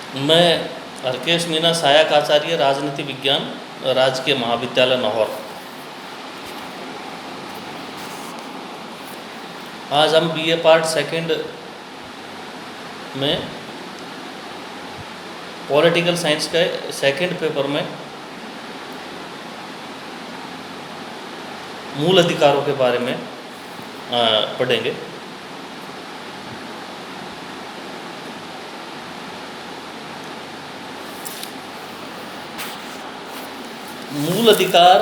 मैं हरकेश मीना सहायक आचार्य राजनीति विज्ञान, राजकीय महाविद्यालय लाहौर। आज हम बीए पार्ट सेकंड में पॉलिटिकल साइंस के सेकंड पेपर में मूल अधिकारों के बारे में पढ़ेंगे। मूल अधिकार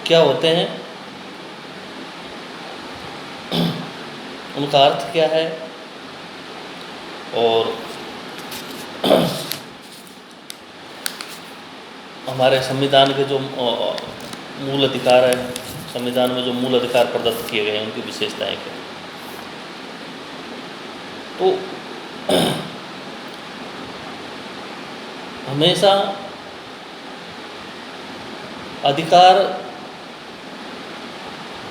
क्या होते हैं, उनका अर्थ क्या है और हमारे संविधान के जो मूल अधिकार है, संविधान में जो मूल अधिकार प्रदत्त किए गए हैं उनकी विशेषताएं क्या। तो हमेशा अधिकार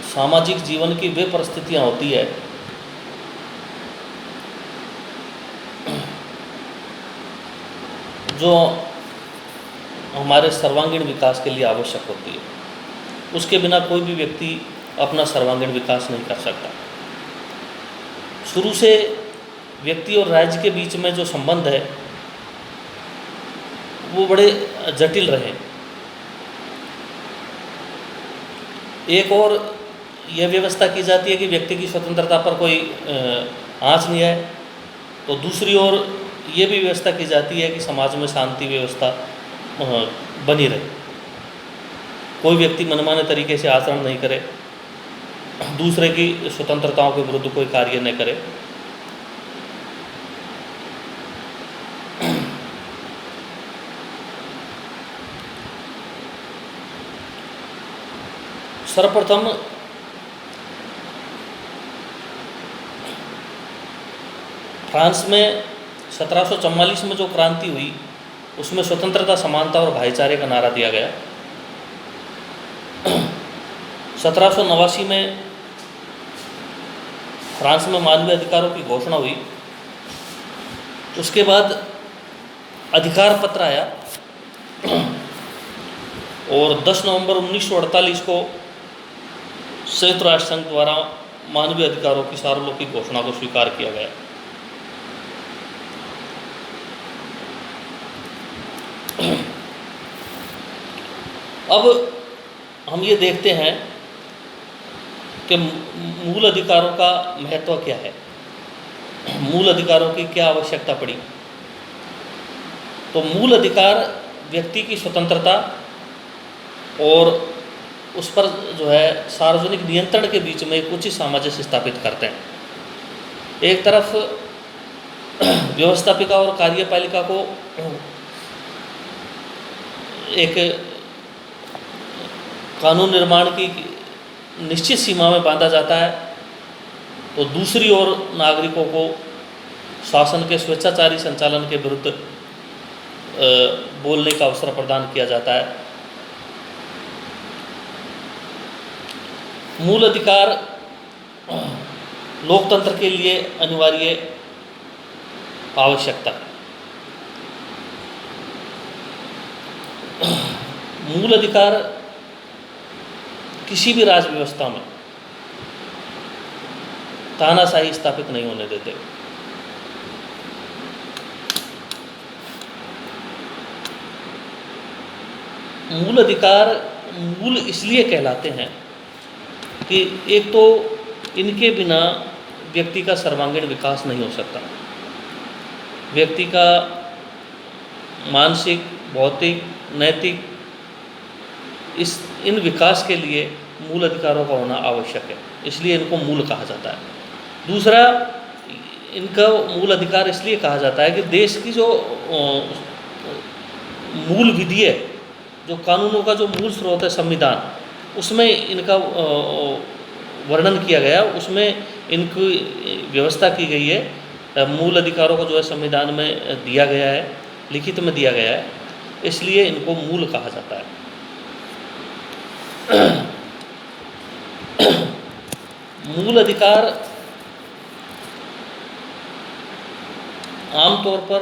सामाजिक जीवन की वे परिस्थितियां होती है जो हमारे सर्वांगीण विकास के लिए आवश्यक होती है। उसके बिना कोई भी व्यक्ति अपना सर्वांगीण विकास नहीं कर सकता। शुरू से व्यक्ति और राज्य के बीच में जो संबंध है वो बड़े जटिल रहे। एक और यह व्यवस्था की जाती है कि व्यक्ति की स्वतंत्रता पर कोई आँच नहीं आए, तो दूसरी ओर ये भी व्यवस्था की जाती है कि समाज में शांति व्यवस्था बनी रहे, कोई व्यक्ति मनमाने तरीके से आचरण नहीं करे, दूसरे की स्वतंत्रताओं के विरुद्ध कोई कार्य न करे। सर्वप्रथम फ्रांस में 1744 में जो क्रांति हुई उसमें स्वतंत्रता, समानता और भाईचारे का नारा दिया गया। 1789 में फ्रांस में मानवीय अधिकारों की घोषणा हुई। उसके बाद अधिकार पत्र आया और 10 नवंबर 1948 को संयुक्त राष्ट्र संघ द्वारा मानवीय अधिकारों की सार्वलौकिक घोषणा को स्वीकार किया गया। अब हम ये देखते हैं कि मूल अधिकारों का महत्व क्या है, मूल अधिकारों की क्या आवश्यकता पड़ी। तो मूल अधिकार व्यक्ति की स्वतंत्रता और उस पर जो है सार्वजनिक नियंत्रण के बीच में एक उचित सामंजस्य स्थापित करते हैं। एक तरफ व्यवस्थापिका और कार्यपालिका को एक कानून निर्माण की निश्चित सीमा में बांधा जाता है, तो दूसरी ओर नागरिकों को शासन के स्वेच्छाचारी संचालन के विरुद्ध बोलने का अवसर प्रदान किया जाता है। मूल अधिकार लोकतंत्र के लिए अनिवार्य आवश्यकता है। मूल अधिकार किसी भी राज्य व्यवस्था में तानाशाही स्थापित नहीं होने देते। मूल अधिकार मूल इसलिए कहलाते हैं कि एक तो इनके बिना व्यक्ति का सर्वांगीण विकास नहीं हो सकता। व्यक्ति का मानसिक, भौतिक, नैतिक इन विकास के लिए मूल अधिकारों का होना आवश्यक है, इसलिए इनको मूल कहा जाता है। दूसरा, इनका मूल अधिकार इसलिए कहा जाता है कि देश की जो मूल विधि है, जो कानूनों का जो मूल स्रोत है संविधान, उसमें इनका वर्णन किया गया, उसमें इनकी व्यवस्था की गई है। मूल अधिकारों को जो है संविधान में दिया गया है, लिखित में दिया गया है, इसलिए इनको मूल कहा जाता है। मूल अधिकार आमतौर पर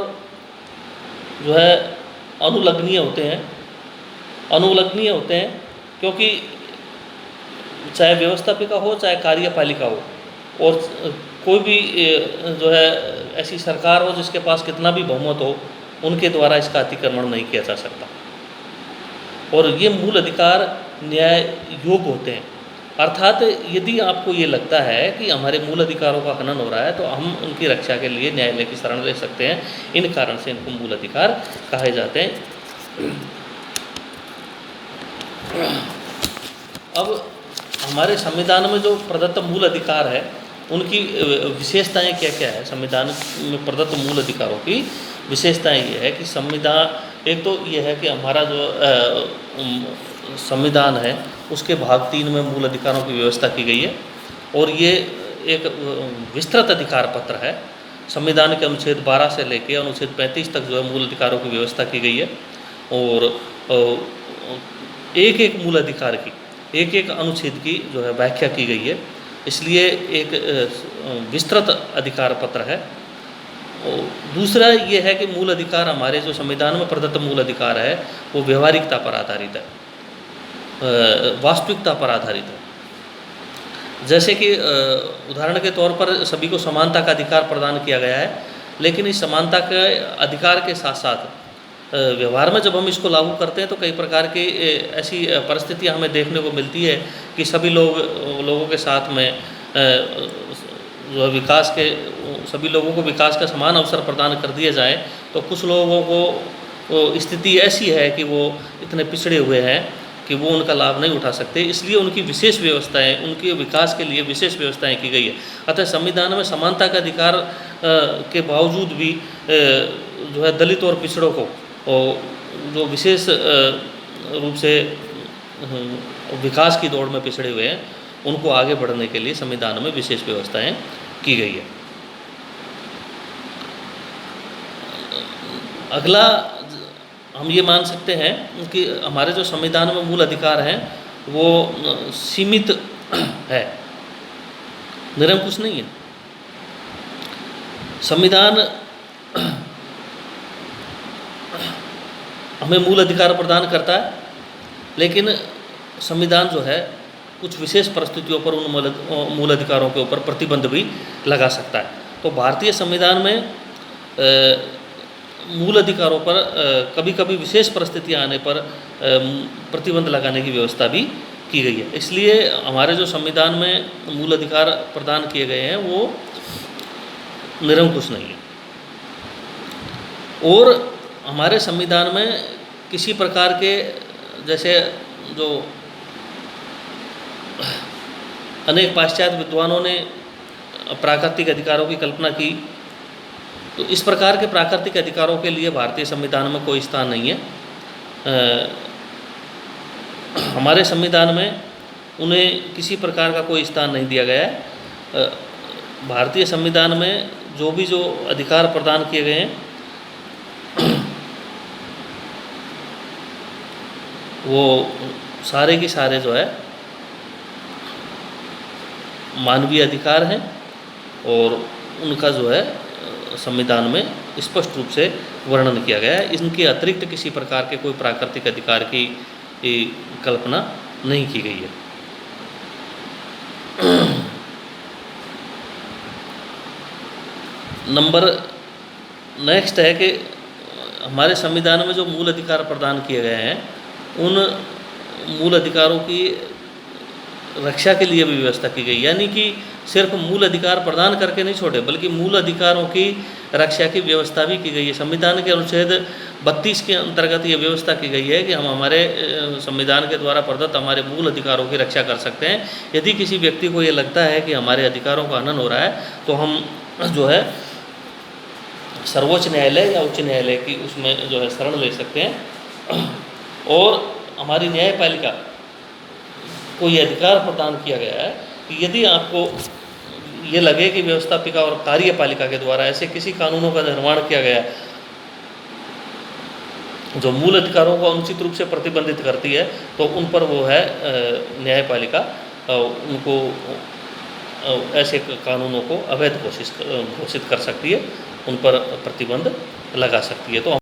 जो है अनुलग्नीय होते हैं, अनुलग्नीय होते हैं, क्योंकि चाहे व्यवस्थापिका हो चाहे कार्यपालिका हो, और कोई भी जो है ऐसी सरकार हो जिसके पास कितना भी बहुमत हो, उनके द्वारा इसका अतिक्रमण नहीं किया जा सकता। और ये मूल अधिकार न्याय योग्य होते हैं। अर्थात यदि आपको ये लगता है कि हमारे मूल अधिकारों का हनन हो रहा है तो हम उनकी रक्षा के लिए न्यायालय की शरण ले सकते हैं। इन कारण से इनको मूल अधिकार कहे जाते हैं। अब हमारे संविधान में जो प्रदत्त मूल अधिकार है उनकी विशेषताएं क्या क्या है। संविधान में प्रदत्त मूल अधिकारों की विशेषताएं ये है कि संविधान, एक तो ये है कि हमारा जो संविधान है उसके भाग 3 में मूल अधिकारों की व्यवस्था की गई है, और ये एक विस्तृत अधिकार पत्र है। संविधान के अनुच्छेद 12 से लेकर अनुच्छेद 35 तक जो है मूल अधिकारों की व्यवस्था की गई है, और एक एक मूल अधिकार की एक एक अनुच्छेद की जो है व्याख्या की गई है। इसलिए एक विस्तृत अधिकार पत्र है। और दूसरा ये है कि मूल अधिकार, हमारे जो संविधान में प्रदत्त मूल अधिकार है वो व्यवहारिकता पर आधारित है, वास्तविकता पर आधारित है। जैसे कि उदाहरण के तौर पर सभी को समानता का अधिकार प्रदान किया गया है, लेकिन इस समानता के अधिकार के साथ साथ व्यवहार में जब हम इसको लागू करते हैं तो कई प्रकार की ऐसी परिस्थितियां हमें देखने को मिलती है कि सभी लोगों के साथ में जो विकास के सभी लोगों को विकास का समान अवसर प्रदान कर दिए जाए, तो कुछ लोगों को स्थिति ऐसी है कि वो इतने पिछड़े हुए हैं कि वो उनका लाभ नहीं उठा सकते। इसलिए उनकी विशेष व्यवस्थाएं, उनके विकास के लिए विशेष व्यवस्थाएं की गई है। अतः संविधान में समानता का अधिकार के बावजूद भी जो है दलित और पिछड़ों को और जो विशेष रूप से विकास की दौड़ में पिछड़े हुए हैं उनको आगे बढ़ने के लिए संविधान में विशेष व्यवस्थाएं की गई है। अगला हम ये मान सकते हैं कि हमारे जो संविधान में मूल अधिकार हैं वो सीमित है, निरंकुश नहीं है। संविधान हमें मूल अधिकार प्रदान करता है, लेकिन संविधान जो है कुछ विशेष परिस्थितियों पर उन मूल अधिकारों के ऊपर प्रतिबंध भी लगा सकता है। तो भारतीय संविधान में मूल अधिकारों पर कभी कभी विशेष परिस्थितियां आने पर प्रतिबंध लगाने की व्यवस्था भी की गई है। इसलिए हमारे जो संविधान में मूल अधिकार प्रदान किए गए हैं वो निरंकुश नहीं है। और हमारे संविधान में किसी प्रकार के, जैसे जो अनेक पाश्चात्य विद्वानों ने प्राकृतिक अधिकारों की कल्पना की, तो इस प्रकार के प्राकृतिक अधिकारों के लिए भारतीय संविधान में कोई स्थान नहीं है। हमारे संविधान में उन्हें किसी प्रकार का कोई स्थान नहीं दिया गया है। भारतीय संविधान में जो अधिकार प्रदान किए गए हैं वो सारे के सारे जो है मानवीय अधिकार हैं, और उनका जो है संविधान में स्पष्ट रूप से वर्णन किया गया है। इनके अतिरिक्त किसी प्रकार के कोई प्राकृतिक अधिकार की कल्पना नहीं की गई है। नंबर नेक्स्ट है कि हमारे संविधान में जो मूल अधिकार प्रदान किए गए हैं उन मूल अधिकारों की रक्षा के लिए भी व्यवस्था की गई, यानी कि सिर्फ मूल अधिकार प्रदान करके नहीं छोड़े बल्कि मूल अधिकारों की रक्षा की व्यवस्था भी की गई है। संविधान के अनुच्छेद 32 के अंतर्गत ये व्यवस्था की गई है कि हम हमारे संविधान के द्वारा प्रदत्त हमारे मूल अधिकारों की रक्षा कर सकते हैं। यदि किसी व्यक्ति को ये लगता है कि हमारे अधिकारों का हनन हो रहा है तो हम जो है सर्वोच्च न्यायालय या उच्च न्यायालय की उसमें जो है शरण ले सकते हैं। और हमारी न्यायपालिका को ये अधिकार प्रदान किया गया है कि यदि आपको ये लगे कि व्यवस्थापिका और कार्यपालिका के द्वारा ऐसे किसी कानूनों का निर्माण किया गया जो मूल अधिकारों को अनुचित रूप से प्रतिबंधित करती है, तो उन पर वो है न्यायपालिका उनको ऐसे कानूनों को अवैध घोषित कर सकती है उन पर प्रतिबंध लगा सकती है। तो